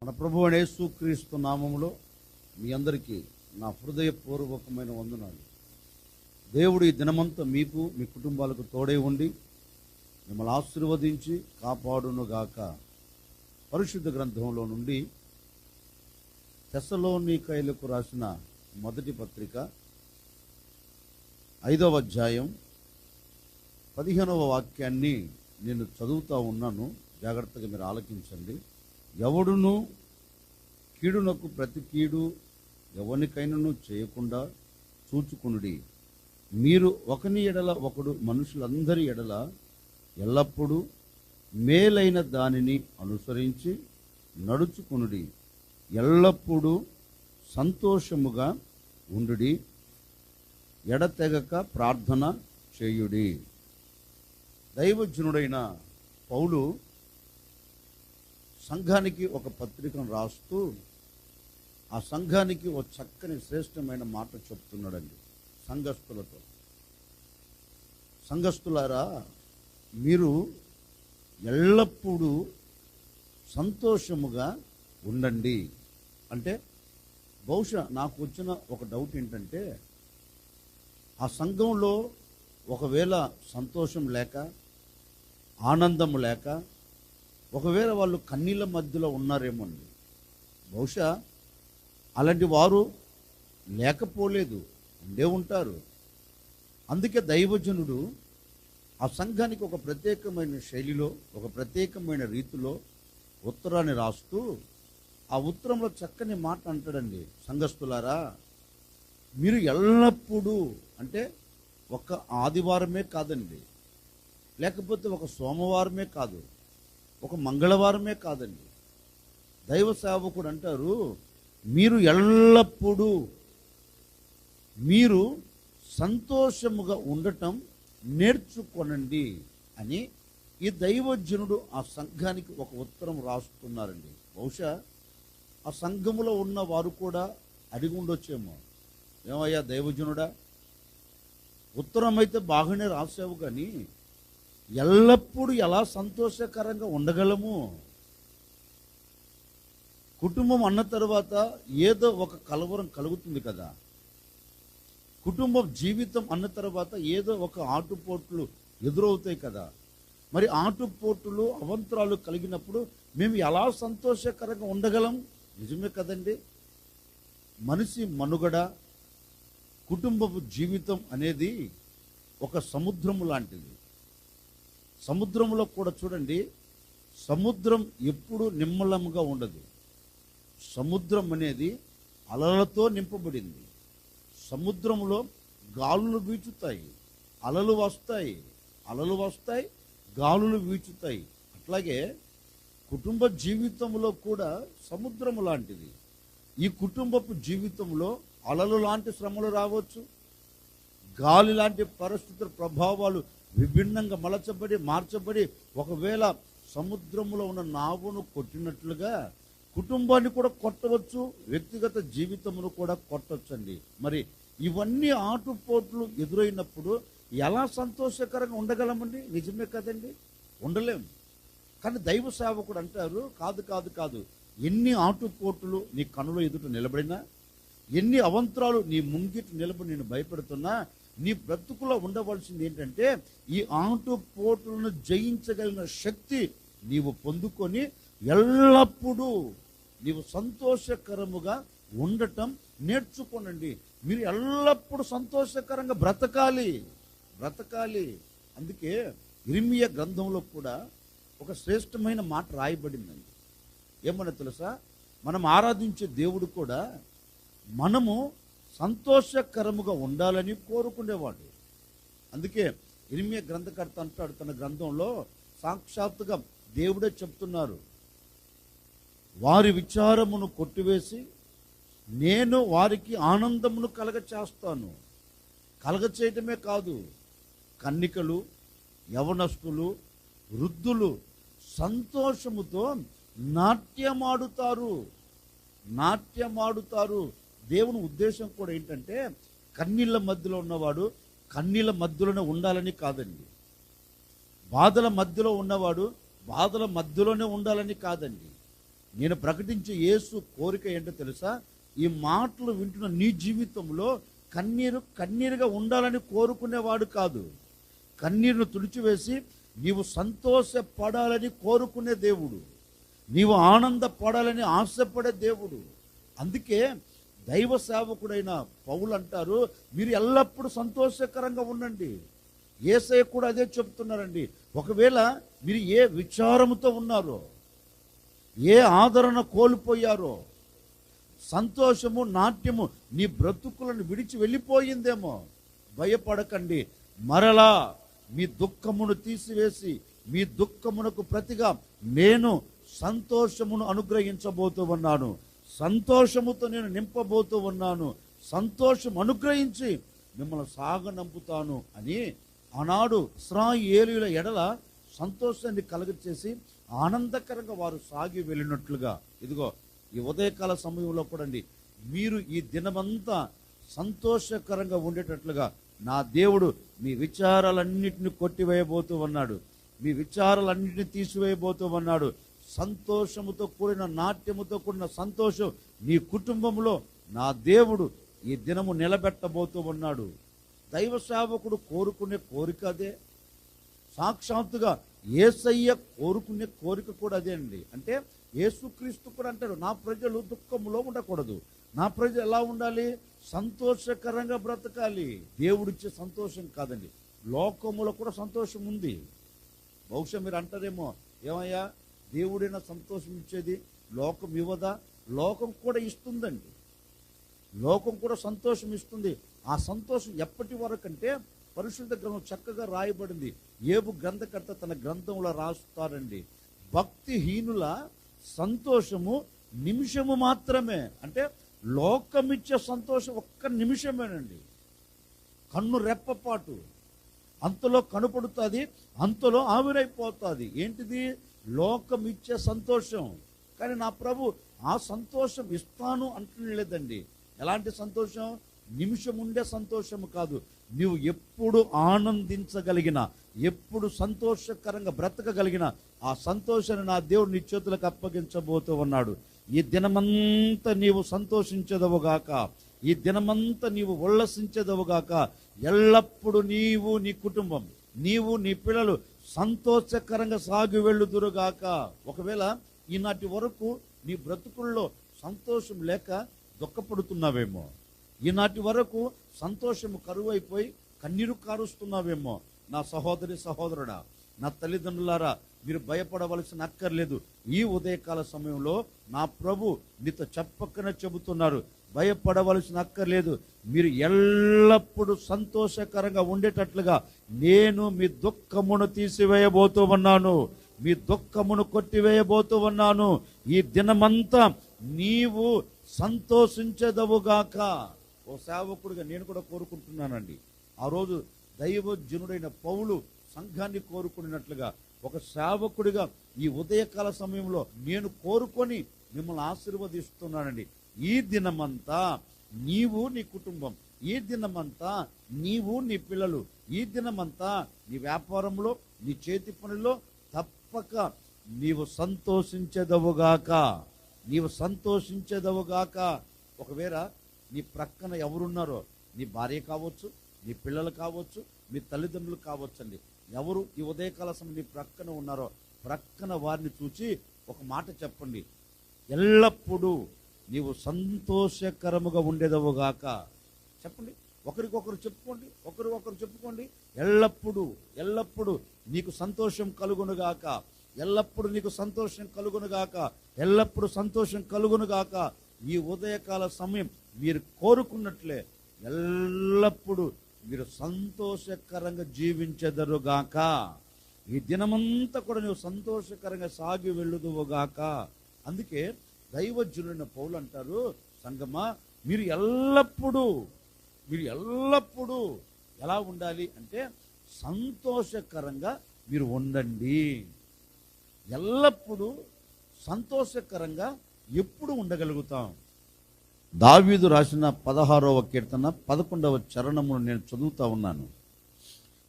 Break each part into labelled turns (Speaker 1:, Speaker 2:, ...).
Speaker 1: మన ప్రభువైన యేసుక్రీస్తు నామములో మీ అందరికీ నా హృదయపూర్వకమైన వందనాలు. దేవుడు ఈ దినమంతా మీకు మీ కుటుంబాలకు తోడై ఉండి మిమ్మల్ని ఆశీర్వదించి కాపాడునుగాక. పరిశుద్ధ గ్రంథంలో నుండి తెస్సలోనికైలకు రాసిన మొదటి పత్రిక 5వ అధ్యాయం 15వ వాక్యాన్ని నేను చదువుతూ ఉన్నాను. జాగ్రత్తగా మీరు ఆలకించండి. ఎవడును కీడునకు ప్రతి కీడు ఎవరికైనాను చేయకుండా చూచుకునుడి. మీరు ఒకని ఎడల ఒకడు మనుషులందరి ఎడల ఎల్లప్పుడూ మేలైన దానిని అనుసరించి నడుచుకునుడి. ఎల్లప్పుడూ సంతోషముగా ఉండుడి. ఎడతెగక ప్రార్థన చేయుడి. దైవజనుడైన పౌలు సంఘానికి ఒక పత్రికను రాస్తూ ఆ సంఘానికి ఒక చక్కని శ్రేష్టమైన మాట చెప్తున్నాడండి. సంఘస్థులారా, మీరు ఎల్లప్పుడూ సంతోషముగా ఉండండి. అంటే బహుశా నాకు వచ్చిన ఒక డౌట్ ఏంటంటే, ఆ సంఘంలో ఒకవేళ సంతోషం లేక ఆనందం లేక ఒకవేళ వాళ్ళు కన్నీళ్ళ మధ్యలో ఉన్నారేమో అండి. బహుశా అలాంటి వారు లేకపోలేదు, ఉండే ఉంటారు. అందుకే దైవజనుడు ఆ సంఘానికి ఒక ప్రత్యేకమైన శైలిలో ఒక ప్రత్యేకమైన రీతిలో ఉత్తరాన్ని రాస్తూ ఆ ఉత్తరంలో చక్కని మాట అంటాడండి. సంఘస్థులారా, మీరు ఎల్లప్పుడూ, అంటే ఒక ఆదివారమే కాదండి, లేకపోతే ఒక సోమవారమే కాదు, ఒక మంగళవారమే కాదండి. దైవ సేవకుడు అంటారు, మీరు ఎల్లప్పుడూ మీరు సంతోషముగా ఉండటం నేర్చుకొనండి అని ఈ దైవజనుడు ఆ సంఘానికి ఒక ఉత్తరం రాస్తున్నారండి. బహుశా ఆ సంఘములో ఉన్న వారు కూడా అడిగి ఉండొచ్చేమో, ఏమయ్యా దైవజనుడా, ఉత్తరం అయితే బాగానే రాసావు, కానీ ఎల్లప్పుడూ ఎలా సంతోషకరంగా ఉండగలము? కుటుంబం అన్న తర్వాత ఏదో ఒక కలవరం కలుగుతుంది కదా. కుటుంబం జీవితం అన్న తర్వాత ఏదో ఒక ఆటుపోట్లు ఎదురవుతాయి కదా. మరి ఆటుపోట్లు అవంతరాలు కలిగినప్పుడు మేము ఎలా సంతోషకరంగా ఉండగలం? నిజమే కదండి. మనిషి మనుగడ, కుటుంబపు జీవితం అనేది ఒక సముద్రం లాంటిది. సముద్రంలో కూడా చూడండి, సముద్రం ఎప్పుడు నిమ్మలంగా ఉండదు. సముద్రం అనేది అలలతో నింపబడింది. సముద్రంలో గాలులు వీచుతాయి, అలలు వస్తాయి, గాలులు వీచుతాయి. అట్లాగే కుటుంబ జీవితంలో కూడా సముద్రం లాంటిది. ఈ కుటుంబపు జీవితంలో అలలు లాంటి శ్రమలు రావచ్చు, గాలి లాంటి పరిస్థితుల ప్రభావాలు విభిన్నంగా మార్చబడి ఒకవేళ సముద్రంలో ఉన్న నావును కొట్టినట్లుగా కుటుంబాన్ని కూడా కొట్టవచ్చు, వ్యక్తిగత జీవితమును కూడా కొట్టవచ్చండి. మరి ఇవన్నీ ఆటుపోట్లు ఎదురైనప్పుడు ఎలా సంతోషకరంగా ఉండగలమండి? నిజమే కదండి, ఉండలేం. కానీ దైవ సేవకుడు అంటారు, కాదు, ఎన్ని ఆటుపోట్లు నీ కనుల ఎదుట నిలబడినా, ఎన్ని అవంతరాలు నీ ముంగిటి నిలబడి నేను భయపెడుతున్నా, నీ బ్రతుకులో ఉండవలసింది ఏంటంటే ఈ ఆటుపోట్లను జయించగలిగిన శక్తి నీవు పొందుకొని ఎల్లప్పుడూ నీవు సంతోషకరముగా ఉండటం నేర్చుకోనండి. మీరు ఎల్లప్పుడూ సంతోషకరంగా బ్రతకాలి. అందుకే ఇర్మీయా గ్రంథంలో కూడా ఒక శ్రేష్టమైన మాట రాయబడిందండి. ఏమన్నా తెలుసా? మనం ఆరాధించే దేవుడు కూడా మనము సంతోషకరముగా ఉండాలని కోరుకునేవాడు. అందుకే ఇర్మీయా గ్రంథకర్త అంటాడు తన గ్రంథంలో, సాక్షాత్తుగా దేవుడే చెప్తున్నారు, వారి విచారమును కొట్టివేసి నేను వారికి ఆనందమును కలగచేస్తాను. కలగచేయటమే కాదు, కన్నికలు, యవనస్తులు, వృద్ధులు సంతోషముతో నాట్యమాడుతారు. దేవుని ఉద్దేశం కూడా ఏంటంటే కన్నీళ్ళ మధ్యలో ఉన్నవాడు కన్నీళ్ళ మధ్యలోనే ఉండాలని కాదండి. బాధల మధ్యలో ఉన్నవాడు బాధల మధ్యలోనే ఉండాలని కాదండి. నేను ప్రకటించే యేసు కోరిక ఏంటో తెలుసా? ఈ మాటలు వింటున్న నీ జీవితంలో కన్నీరుగా ఉండాలని కోరుకునేవాడు కాదు. కన్నీరును తుడిచివేసి నీవు సంతోషపడాలని కోరుకునే దేవుడు, నీవు ఆనందపడాలని ఆశపడే దేవుడు. అందుకే దైవ సేవకుడైన పౌలు అంటారు, మీరు ఎల్లప్పుడూ సంతోషకరంగా ఉండండి. యేసయ్య కూడా అదే చెప్తున్నారండి. ఒకవేళ మీరు ఏ విచారముతో ఉన్నారో, ఏ ఆదరణ కోల్పోయారో, సంతోషము నాట్యము నీ బ్రతుకులను విడిచి వెళ్ళిపోయిందేమో, భయపడకండి. మరలా మీ దుఃఖమును తీసివేసి మీ దుఃఖమునకు ప్రతిగా నేను సంతోషమును అనుగ్రహించబోతూ ఉన్నాను, సంతోషముతో నేను నింపబోతూ ఉన్నాను, సంతోషం అనుగ్రహించి మిమ్మల్ని సాగనంపుతాను అని ఆనాడు ఇశ్రాయేలీయుల ఎడల సంతోషాన్ని కలుగచేసి ఆనందకరంగా వారు సాగి వెళ్ళినట్లుగా, ఇదిగో ఈ ఉదయకాల సమయంలో కూడా మీరు ఈ దినమంతా సంతోషకరంగా ఉండేటట్లుగా నా దేవుడు మీ విచారాలన్నింటినీ కొట్టివేయబోతూ ఉన్నాడు, మీ విచారాలన్నింటినీ తీసివేయబోతూ ఉన్నాడు. సంతోషముతో కూడిన నాట్యముతో కూడిన సంతోషం నీ కుటుంబంలో నా దేవుడు ఈ దినము నిలబెట్టబోతూ ఉన్నాడు. దైవ సేవకుడు కోరుకునే కోరిక అదే. సాక్షాత్తుగా యేసయ్య కోరుకునే కోరిక కూడా అదే అండి. అంటే యేసుక్రీస్తు కూడా అంటాడు, నా ప్రజలు దుఃఖంలో ఉండకూడదు, నా ప్రజలు ఎలా ఉండాలి? సంతోషకరంగా బ్రతకాలి. దేవుడిచ్చే సంతోషం కాదండి, లోకములో కూడా సంతోషం ఉంది. బహుశా మీరు అంటారేమో, ఏమయ్యా దేవుడైనా సంతోషం ఇచ్చేది, లోకం ఇవ్వదా? లోకం కూడా ఇస్తుందండి, లోకం కూడా సంతోషం ఇస్తుంది. ఆ సంతోషం ఎప్పటి వరకు అంటే పరిశుద్ధ గ్రంథం చక్కగా రాయబడింది. యోబు గ్రంథకర్త తన గ్రంథంలో రాస్తారండి, భక్తిహీనుల సంతోషము నిమిషము మాత్రమే. అంటే లోకమిచ్చే సంతోషం ఒక్క నిమిషమేనండి, కన్ను రెప్పపాటు, అంతలో కనపడుతుంది, అంతలో ఆవిరైపోతుంది. ఏంటిది? లోకం ఇచ్చే సంతోషం. కానీ నా ప్రభు ఆ సంతోషం ఇస్తాను అంటలేదండి. ఎలాంటి సంతోషం? నిమిషం ఉండే సంతోషం కాదు. నీవు ఎప్పుడు ఆనందించగలిగిన, ఎప్పుడు సంతోషకరంగా బ్రతకగలిగిన ఆ సంతోషాన్ని నా దేవుడు నీ చేతులకు అప్పగించబోతూ ఉన్నాడు. ఈ దినమంతా నీవు సంతోషించదవుగాక, ఈ దినమంతా నీవు ఉల్లసించదవుగాక. ఎల్లప్పుడూ నీవు, నీ కుటుంబం, నీవు, నీ పిల్లలు సంతోషకరంగా సాగి వెళ్ళుదురుగాక. ఒకవేళ ఈనాటి వరకు నీ బ్రతుకుల్లో సంతోషం లేక దుఃఖపడుతున్నావేమో, ఈనాటి వరకు సంతోషము కరువైపోయి కన్నీరు కారుస్తున్నావేమో, నా సహోదరి సహోదరుడా, నా తల్లిదండ్రులారా, మీరు భయపడవలసిన అక్కర్లేదు. ఈ ఉదయకాల సమయంలో నా ప్రభు నీతో చెప్పకనే చెబుతున్నారు, భయపడవలసిన అక్కర్లేదు. మీరు ఎల్లప్పుడూ సంతోషకరంగా ఉండేటట్లుగా నేను మీ దుఃఖమును తీసివేయబోతూ ఉన్నాను, మీ దుఃఖమును కొట్టివేయబోతూ ఉన్నాను. ఈ దినమంతా నీవు సంతోషించదవుగాక. ఓ సేవకుడిగా నేను కూడా కోరుకుంటున్నానండి, ఆ రోజు దైవజనుడైన పౌలు సంఘాన్ని కోరుకున్నట్లుగా ఒక సేవకుడిగా ఈ ఉదయకాల సమయంలో నేను కోరుకొని మిమ్మల్ని ఆశీర్వదిస్తున్నానండి. ఈ దినమంతా నీవు, నీ కుటుంబం, ఈ దినమంతా నీవు, నీ పిల్లలు, ఈ దినమంతా నీ వ్యాపారంలో, నీ చేతి పనిలో తప్పక నీవు సంతోషించదవుగాక, నీవు సంతోషించదవుగాక. ఒకవేళ నీ ప్రక్కన ఎవరున్నారో, నీ భార్య కావచ్చు, నీ పిల్లలు కావచ్చు, మీ తల్లిదండ్రులు కావచ్చండి, ఎవరు ఈ ఉదయకాల సమయం నీ ప్రక్కన ఉన్నారో ప్రక్కన వారిని చూచి ఒక మాట చెప్పండి, ఎల్లప్పుడూ నీవు సంతోషకరముగా ఉండేదవుగాక. చెప్పండి, ఒకరికొకరు చెప్పుకోండి, ఒకరు చెప్పుకోండి. ఎల్లప్పుడూ ఎల్లప్పుడూ నీకు సంతోషం కలుగునుగాక, ఎల్లప్పుడూ నీకు సంతోషం కలుగునుగాక, ఎల్లప్పుడూ సంతోషం కలుగునుగాక. ఈ ఉదయకాల సమయం మీరు కోరుకున్నట్లే ఎల్లప్పుడూ మీరు సంతోషకరంగా జీవించెదరుగాక. ఈ దినమంతా కూడా నువ్వు సంతోషకరంగా సాగి వెళ్ళుదువుగాక. అందుకే దైవజనుడైన పౌలు అంటారు, సంగమా మీరు ఎల్లప్పుడూ ఎలా ఉండాలి అంటే సంతోషకరంగా మీరు ఉండండి. ఎల్లప్పుడూ సంతోషకరంగా ఎప్పుడు ఉండగలుగుతాం? దావీదు రాసిన 16వ కీర్తన 11వ చరణమును నేను చదువుతా ఉన్నాను.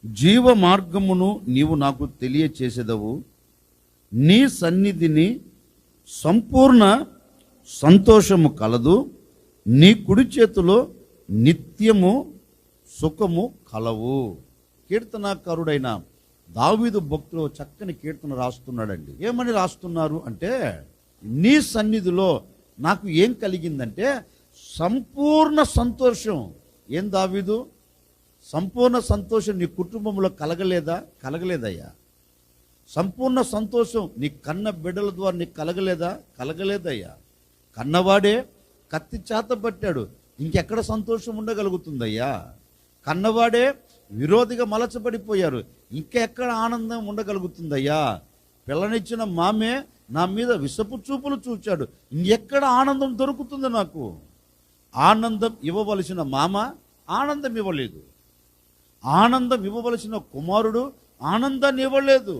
Speaker 1: జీవ మార్గమును నీవు నాకు తెలియచేసేదవు, నీ సన్నిధిని సంపూర్ణ సంతోషము కలదు, నీ కుడి చేతిలో నిత్యము సుఖము కలవు. కీర్తనాకారుడైన దావీదు భక్తులు చక్కని కీర్తన రాస్తున్నాడండి. ఏమని రాస్తున్నారు అంటే, నీ సన్నిధిలో నాకు ఏం కలిగిందంటే సంపూర్ణ సంతోషం. ఏం దావీదు, సంపూర్ణ సంతోషం నీ కుటుంబంలో కలగలేదయ్యా. సంపూర్ణ సంతోషం నీ కన్న బిడ్డల ద్వారా నీకు కలగలేదయ్యా. కన్నవాడే కత్తి చేత పట్టాడు, ఇంకెక్కడ సంతోషం ఉండగలుగుతుందయ్యా. కన్నవాడే విరోధిగా మలచబడిపోయారు, ఇంకెక్కడ ఆనందం ఉండగలుగుతుందయ్యా. పిల్లనిచ్చిన మామే నా మీద విషపు చూపులు చూచాడు, ఇంకెక్కడ ఆనందం దొరుకుతుంది నాకు. ఆనందం ఇవ్వవలసిన మామ ఆనందం ఇవ్వలేదు, ఆనందం ఇవ్వవలసిన కుమారుడు ఆనందాన్ని ఇవ్వలేదు,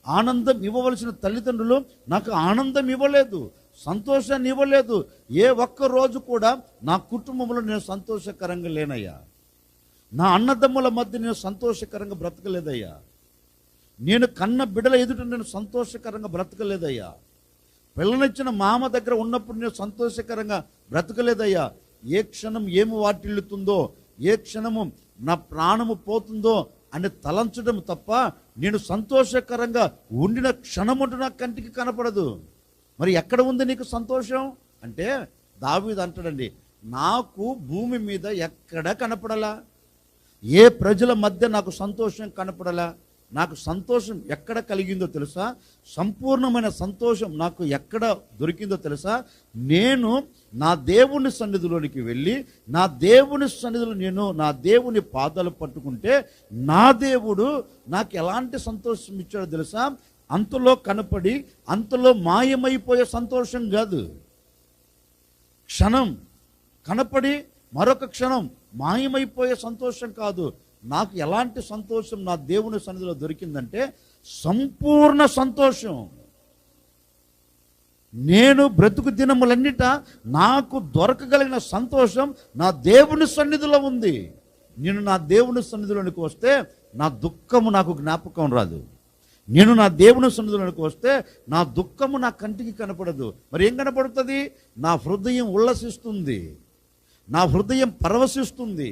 Speaker 1: ఆనందం ఇవ్వవలసిన తల్లిదండ్రులు నాకు ఆనందం ఇవ్వలేదు, సంతోషాన్ని ఇవ్వలేదు. ఏ ఒక్క రోజు కూడా నా కుటుంబంలో నేను సంతోషకరంగా లేనయ్యా. నా అన్నదమ్ముల మధ్య నేను సంతోషకరంగా బ్రతకలేదయ్యా. నేను కన్న బిడ్డల ఎదుట నేను సంతోషకరంగా బ్రతకలేదయ్యా. పిల్లనిచ్చిన మామ దగ్గర ఉన్నప్పుడు నేను సంతోషకరంగా బ్రతకలేదయ్యా. ఏ క్షణం ఏమి వాటిల్లుతుందో, ఏ క్షణము నా ప్రాణము పోతుందో అని తలంచడం తప్ప నేను సంతోషకరంగా ఉండిన క్షణముంటూ నా కంటికి కనపడదు. మరి ఎక్కడ ఉంది నీకు సంతోషం అంటే, దావీదు అంటాడండి, నాకు భూమి మీద ఎక్కడ కనపడలా, ఏ ప్రజల మధ్య నాకు సంతోషం కనపడలా. నాకు సంతోషం ఎక్కడ కలిగిందో తెలుసా? సంపూర్ణమైన సంతోషం నాకు ఎక్కడ దొరికిందో తెలుసా? నేను నా దేవుని సన్నిధిలోనికి వెళ్ళి నా దేవుని సన్నిధిలో నేను నా దేవుని పాదాలు పట్టుకుంటే నా దేవుడు నాకు ఎలాంటి సంతోషం ఇచ్చాడో తెలుసా? అంతలో కనపడి అంతలో మాయమైపోయే సంతోషం కాదు. క్షణం కనపడి మరొక క్షణం మాయమైపోయే సంతోషం కాదు. నాకు ఎలాంటి సంతోషం నా దేవుని సన్నిధిలో దొరికిందంటే సంపూర్ణ సంతోషం. నేను బ్రతుకు దినములన్నిట నాకు దొరకగలిగిన సంతోషం నా దేవుని సన్నిధిలో ఉంది. నేను నా దేవుని సన్నిధిలోనికి వస్తే నా దుఃఖము నాకు జ్ఞాపకం రాదు. నేను నా దేవుని సన్నిధిలోనికి వస్తే నా దుఃఖము నా కంటికి కనపడదు. మరి ఏం కనపడుతుంది? నా హృదయం ఉల్లసిస్తుంది, నా హృదయం పరవశిస్తుంది,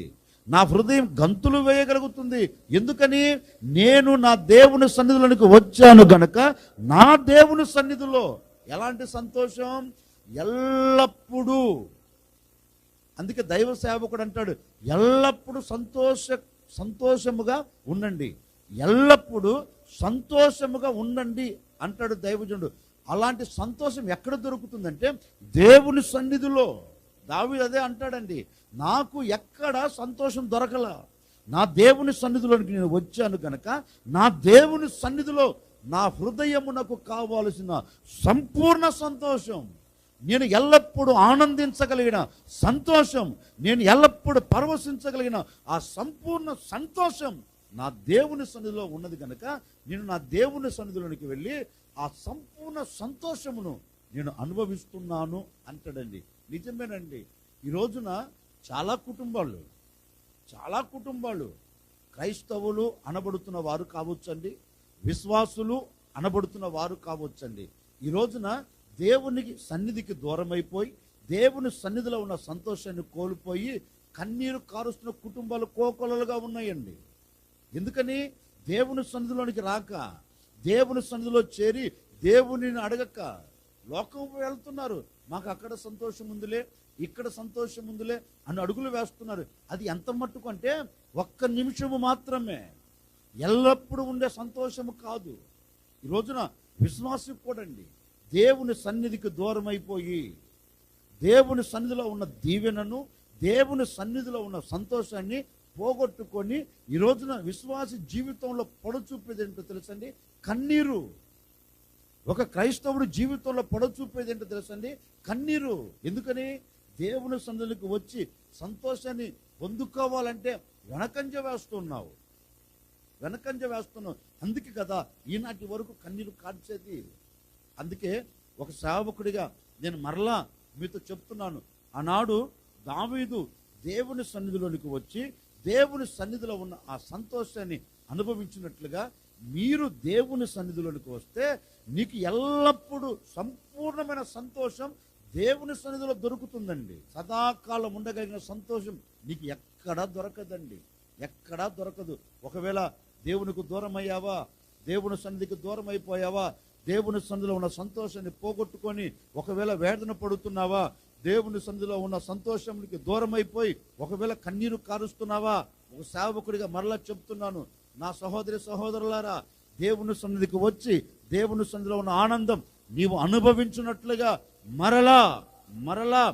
Speaker 1: నా హృదయం గంతులు వేయగలుగుతుంది. ఎందుకని? నేను నా దేవుని సన్నిధిలోనికి వచ్చాను గనక నా దేవుని సన్నిధిలో ఎలాంటి సంతోషం? ఎల్లప్పుడూ. అందుకే దైవ సేవకుడు అంటాడు, ఎల్లప్పుడూ సంతోషముగా ఉండండి, ఎల్లప్పుడూ సంతోషముగా ఉండండి అంటాడు దైవజనుడు. అలాంటి సంతోషం ఎక్కడ దొరుకుతుందంటే దేవుని సన్నిధిలో. దావీదు అదే అంటాడండి, నాకు ఎక్కడ సంతోషం దొరకల, నా దేవుని సన్నిధిలోనికి నేను వచ్చాను కనుక నా దేవుని సన్నిధిలో నా హృదయమునకు కావాల్సిన సంపూర్ణ సంతోషం, నేను ఎల్లప్పుడూ ఆనందించగలిగిన సంతోషం, నేను ఎల్లప్పుడూ పరవశించగలిగిన ఆ సంపూర్ణ సంతోషం నా దేవుని సన్నిధిలో ఉన్నది కనుక నేను నా దేవుని సన్నిధిలోనికి వెళ్ళి ఆ సంపూర్ణ సంతోషమును నేను అనుభవిస్తున్నాను అంటాడండి. నిజమేనండి. ఈ రోజున చాలా కుటుంబాలు క్రైస్తవులు అనబడుతున్న వారు కావచ్చండి, విశ్వాసులు అనబడుతున్న వారు కావచ్చండి. ఈ రోజున దేవునికి సన్నిధికి దూరమైపోయి దేవుని సన్నిధిలో ఉన్న సంతోషాన్ని కోల్పోయి కన్నీరు కారుస్తున్న కుటుంబాలు కోకొలలుగా ఉన్నాయండి. ఎందుకని? దేవుని సన్నిధిలోనికి రాక, దేవుని సన్నిధిలో చేరి దేవునిని అడగక లోకం వెళ్తున్నారు. మాకు అక్కడ సంతోషం ఉందిలే, ఇక్కడ సంతోషం ఉందిలే అని అడుగులు వేస్తున్నారు. అది ఎంత మట్టుకు అంటే ఒక్క నిమిషము మాత్రమే, ఎల్లప్పుడూ ఉండే సంతోషము కాదు. ఈ రోజున విశ్వాసం కూడా అండి దేవుని సన్నిధికి దూరం అయిపోయి దేవుని సన్నిధిలో ఉన్న దీవెనను, దేవుని సన్నిధిలో ఉన్న సంతోషాన్ని పోగొట్టుకొని ఈ రోజున విశ్వాసి జీవితంలో పొడచూపేది ఏంటో తెలుసండి? కన్నీరు. ఒక క్రైస్తవుడు జీవితంలో పొడచూపేది ఏంటో తెలుసండి? కన్నీరు. ఎందుకని? దేవుని సన్నిధికి వచ్చి సంతోషాన్ని పొందుకోవాలంటే వెనకంజ వేస్తున్నావు. అందుకే కదా ఈనాటి వరకు కన్నీరు కార్చేది. అందుకే ఒక సేవకుడిగా నేను మరలా మీతో చెప్తున్నాను, ఆనాడు దావీదు దేవుని సన్నిధిలోనికి వచ్చి దేవుని సన్నిధిలో ఉన్న ఆ సంతోషాన్ని అనుభవించినట్లుగా మీరు దేవుని సన్నిధిలోనికి వస్తే నీకు ఎల్లప్పుడూ సంపూర్ణమైన సంతోషం దేవుని సన్నిధిలో దొరుకుతుందండి. సదాకాలం ఉండగలిగిన సంతోషం నీకు ఎక్కడా దొరకదండి, ఎక్కడా దొరకదు. ఒకవేళ దేవునికి దూరం అయ్యావా, దేవుని సన్నిధికి దూరం అయిపోయావా, దేవుని సన్నిధిలో ఉన్న సంతోషాన్ని పోగొట్టుకొని ఒకవేళ వేదన పడుతున్నావా, దేవుని సన్నిధిలో ఉన్న సంతోషానికి దూరం అయిపోయి ఒకవేళ కన్నీరు కారుస్తున్నావా, ఒక సేవకుడిగా మరలా చెప్తున్నాను, నా సహోదరి సహోదరులారా, దేవుని సన్నిధికి వచ్చి దేవుని సన్నిధిలో ఉన్న ఆనందం నీవు అనుభవించినట్లుగా మరలా మరలా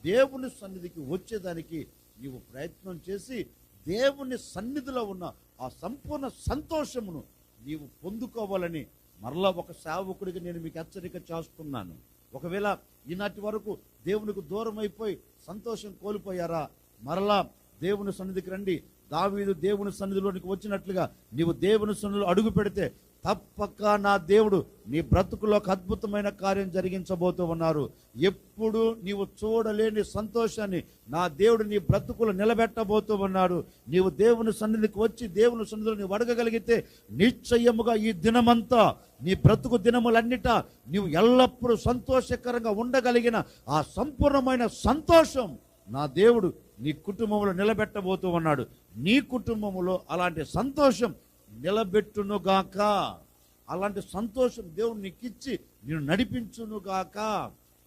Speaker 1: దేవుని సన్నిధికి వచ్చేదానికి నీవు ప్రయత్నం చేసి దేవుని సన్నిధిలో ఉన్న ఆ సంపూర్ణ సంతోషమును నీవు పొందుకోవాలని మరలా ఒక సేవకుడికి నేను మీకు హెచ్చరిక చేస్తున్నాను. ఒకవేళ ఈనాటి వరకు దేవునికి దూరం అయిపోయి సంతోషం కోల్పోయారా, మరలా దేవుని సన్నిధికి రండి. దావీదు దేవుని సన్నిధిలోనికి వచ్చినట్లుగా నీవు దేవుని సన్నిధిలో అడుగు పెడితే తప్పక నా దేవుడు నీ బ్రతుకులో ఒక అద్భుతమైన కార్యం జరిగించబోతూ ఉన్నారు. ఎప్పుడు నీవు చూడలేని సంతోషాన్ని నా దేవుడు నీ బ్రతుకులు నిలబెట్టబోతూ ఉన్నాడు. నీవు దేవుని సన్నిధికి వచ్చి దేవుని సన్నిధిలో నీవు అడగగలిగితే నిశ్చయముగా ఈ దినమంతా నీ బ్రతుకు దినములన్నిట నీవు ఎల్లప్పుడూ సంతోషకరంగా ఉండగలిగిన ఆ సంపూర్ణమైన సంతోషం నా దేవుడు నీ కుటుంబంలో నిలబెట్టబోతూ ఉన్నాడు. నీ కుటుంబంలో అలాంటి సంతోషం నిలబెట్టునుగాక, అలాంటి సంతోషం దేవుడు నీకు ఇచ్చి నేను నడిపించునుగాక.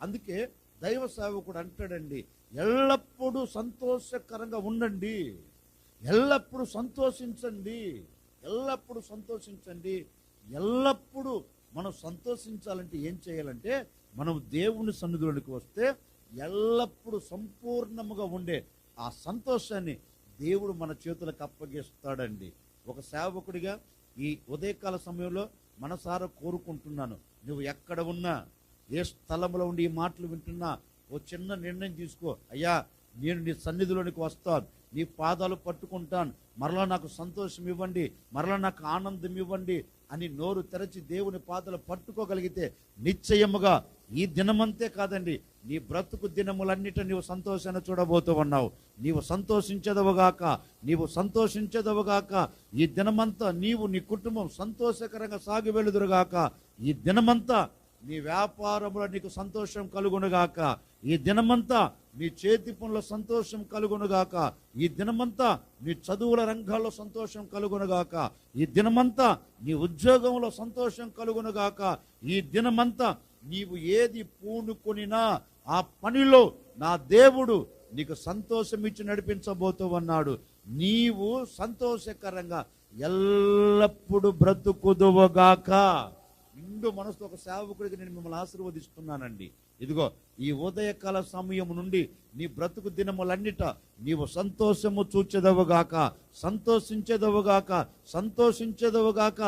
Speaker 1: అందుకే దైవ సేవకుడు అంటాడండి, ఎల్లప్పుడూ సంతోషకరంగా ఉండండి, ఎల్లప్పుడూ సంతోషించండి, ఎల్లప్పుడూ సంతోషించండి. ఎల్లప్పుడూ మనం సంతోషించాలంటే ఏం చేయాలంటే మనం దేవుని సన్నిధిలోనికి వస్తే ఎల్లప్పుడూ సంపూర్ణముగా ఉండే ఆ సంతోషాన్ని దేవుడు మన చేతులకు అప్పగిస్తాడండి. ఒక సేవకుడిగా ఈ ఉదయకాల సమయంలో మనసారా కోరుకుంటున్నాను, నువ్వు ఎక్కడ ఉన్నా ఏ స్థలంలో ఉండి ఈ మాటలు వింటున్నా ఓ చిన్న నిర్ణయం తీసుకో. అయ్యా, నేను నీ సన్నిధిలోనికి వస్తాను, నీ పాదాలు పట్టుకుంటాను, మరలా నాకు సంతోషం ఇవ్వండి, మరలా నాకు ఆనందం ఇవ్వండి అని నోరు తెరచి దేవుని పాదాలు పట్టుకోగలిగితే నిశ్చయముగా ఈ దినమంతే కాదండి, నీ బ్రతుకు దినములన్నిట నీవు సంతోషాన్ని చూడబోతూ ఉన్నావు. నీవు సంతోషించదవుగాక, నీవు సంతోషించదవుగాక. ఈ దినమంతా నీవు నీ కుటుంబం సంతోషకరంగా సాగి వెళుదురుగాక. ఈ దినమంతా నీ వ్యాపారంలో నీకు సంతోషం కలుగునుగాక. ఈ దినమంతా నీ చేతి పనుల సంతోషం కలుగునుగాక. ఈ దినమంతా నీ చదువుల రంగాల్లో సంతోషం కలుగునుగాక. ఈ దినమంతా నీ ఉద్యోగంలో సంతోషం కలుగునుగాక. ఈ దినమంతా నీవు ఏది పూనుకొనినా ఆ పనిలో నా దేవుడు నీకు సంతోషం ఇచ్చి నడిపించబోతూ ఉన్నాడు. నీవు సంతోషకరంగా ఎల్లప్పుడూ బ్రతుకుదువుగాక. నిండు మనసుతో ఒక సేవకుడికి నేను మిమ్మల్ని ఆశీర్వదిస్తున్నానండి. ఇదిగో ఈ ఉదయకాల సమయం నుండి నీ బ్రతుకు దినములన్నిట నీవు సంతోషము చూచెదవుగాక, సంతోషించెదవుగాక, సంతోషించెదవుగాక.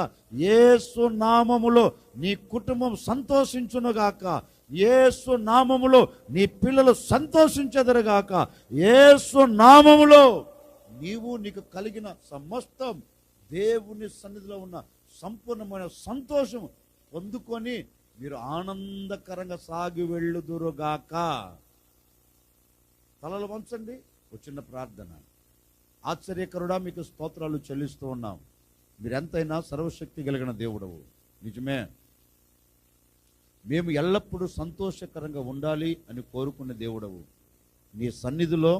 Speaker 1: యేసు నామములో నీ కుటుంబం సంతోషించునుగాక, యేసు నామములో నీ పిల్లలు సంతోషించెదరుగాక, యేసు నామములో నీకు కలిగిన సమస్తం దేవుని సన్నిధిలో ఉన్న సంపూర్ణమైన సంతోషం పొందుకొని మీరు ఆనందకరంగా సాగి వెళ్ళుదురుగాక. తలలు వంచండి, ఒక చిన్న ప్రార్థన. ఆశ్చర్యకరుడా, మీకు స్తోత్రాలు చెల్లిస్తూ ఉన్నాం. మీరెంతైనా సర్వశక్తి కలిగిన దేవుడవు, నిజమే. మేము ఎల్లప్పుడూ సంతోషకరంగా ఉండాలి అని కోరుకున్న దేవుడవు. నీ సన్నిధిలో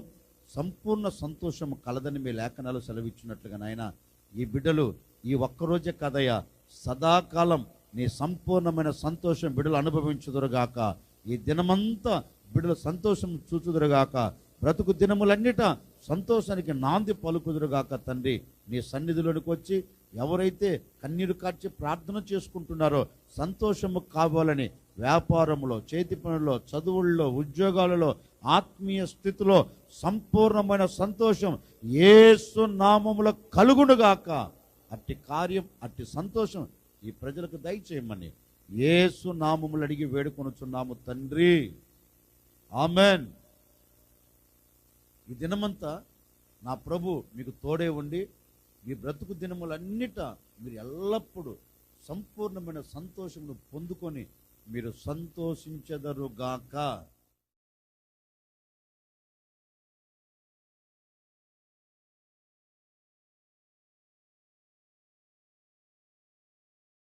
Speaker 1: సంపూర్ణ సంతోషం కలదని మీ లేఖనాలు సెలవిచ్చినట్లుగా నాయన, ఈ బిడ్డలు ఈ ఒక్కరోజే కదయ్యా, సదాకాలం నీ సంపూర్ణమైన సంతోషం బిడ్డలు అనుభవించుదురుగాక. ఈ దినమంతా బిడ్డలు సంతోషం చూచుదురుగాక. బ్రతుకు దినములన్నిట సంతోషానికి నాంది పలుకుదురుగాక. తండ్రి, నీ సన్నిధిలోనికి వచ్చి ఎవరైతే కన్నీరు కార్చి ప్రార్థన చేసుకుంటున్నారో సంతోషము కావాలని వ్యాపారంలో, చేతి పనుల్లో, చదువుల్లో, ఉద్యోగాలలో, ఆత్మీయ స్థితిలో సంపూర్ణమైన సంతోషం యేసు నామములో కలుగునుగాక. అట్టి కార్యం, అట్టి సంతోషం ఈ ప్రజలకు దయచేయమని యేసు నామములు అడిగి వేడుకొనుచున్నాము తండ్రి, ఆమెన్. ఈ దినమంతా నా ప్రభు మీకు తోడే ఉండి మీ బ్రతుకు దినములన్నిట మీరు ఎల్లప్పుడూ సంపూర్ణమైన సంతోషమును పొందుకొని మీరు సంతోషించెదరుగాక.